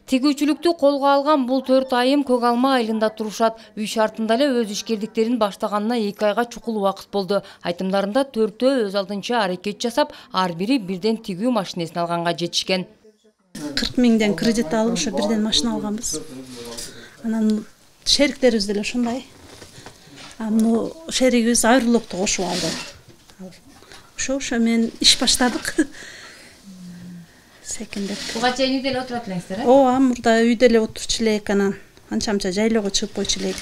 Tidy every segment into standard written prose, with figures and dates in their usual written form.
Тигүүчүлүктү колго алган бул 4 айым Көк Алма айылында турушат. Үй шартында эле өз ишкердиктерин баштаганына 2 айга чукул убакыт болду. Айтымдарында 4-өө өз алдынча аракет жасап, ар бири бирден тигүү машинесин алганга жетишкен. 40 миңден кредит алып, ошо бирден машина алганбыз. Анан шериктерибиз деле ошондой. Аны шеригибиз айрылыкту кошуп алды. Ошо менен иш баштадык. Секиндеп. Буга чейин үйдө эле отурат элеңиздер, э? Ооба, мурда үйдө эле отурчу элек, анан анча-мынча жайлоого чыгып койчу элек.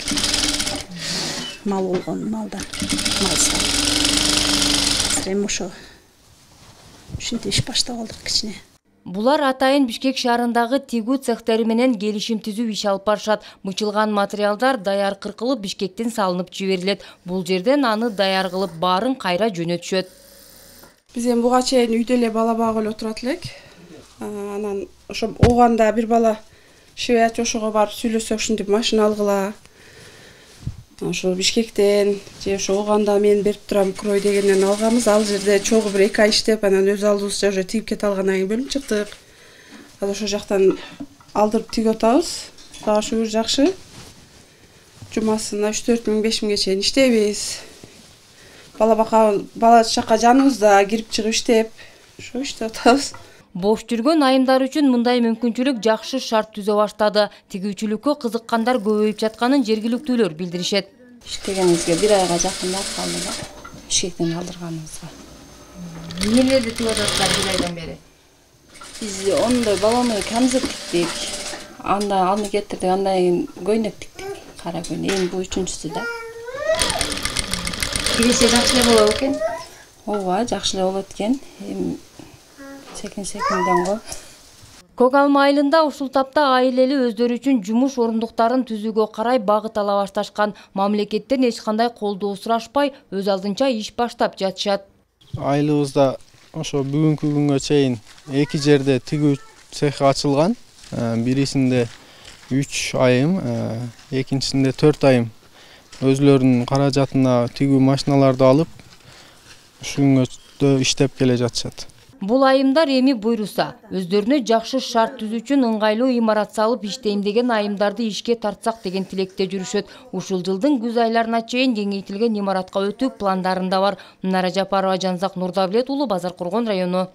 Мал болгон, малдар, мал саап. Эми ошо ушинтип иш баштап алдык кичине. Булар атайын Бишкек шаарындагы тигүү цехтери менен келишим түзүү иш алып барышат. Мычылган материалдар даяр кыркылып Бишкектен салынып жиберилет. Бул жерден аны даяр кылып баарын кайра жөнөтүшөт. Биз эми буга чейин үйдө эле бала багып эле отурат элек. Анан ошо ооганда бир бала швеят ошого барып сүйлөсөк, ушинтип машина алгыла. Ошо Бишкектен же ошо ооганда мен берип турам крой дегенден алганбыз. Ал жерде чогуу бир 2 ай иштеп, анан өз алдыбызча уже тигип кете алгандан кийин бөлүнүп чыктык. Азыр ошо жактан алдырып тигип атабыз. Кудайга шүгүр жакшы. Жумасына 3-4 миң, 5 миңге чейин иштейбиз. Бала чакка жаныбызда кирип чыгып иштеп, ошо иштеп атабыз. Бош жүргөн айымдар үчүн мындай мүмкүнчүлүк жакшы шарт түзө баштады. Тигүүчүлүккө кызыккандар көбөйүп жатканын жергиликтүүлөр билдиришет. Иштегенибизге 1 айга жакындап калды да. Бишкектен алдырганыбызга. Эмнелерди тигип атасыздар 1 айдан бери? Биз ондой баланы камзол тиктик. Аны кетирдик, андан кийин көйнөк тиктик. Кара көйнөк. Эми бул 3-үчүсү да. Киреше жакшы эле болот экен. Ооба, жакшы эле болот экен. Эми секин-секинден го. Көк Алма айылында ушул тапта аилели өздөрү үчүн жумуш орундуктарын түзүүгө карай багыт ала башташкан. Мамлекеттен эч кандай колдоо сурашпай, өз алдынча иш баштап жатышат. Айылыбызда ошо бүгүнкү күнгө чейин 2 жерде тигүү цехи ачылган. Бирисинде 3 айым, экинчисинде 4 айым өзлөрүнүн каражатына тигүү машиналарды алып, ушу күнгө иштеп келе жатышат. Бул айымдар эми буйруса, өздөрүнө жакшы шарт түзүү үчүн ыңгайлуу имарат салып иштейм деген айымдарды ишке тартсак деген тилекте жүрүшөт. Ушул жылдын күз айларына чейин кеңейтилген имаратка өтүү пландарында бар. Нара Жапарова, Жанзак Нурдавлет уулу, Базаркоргон району.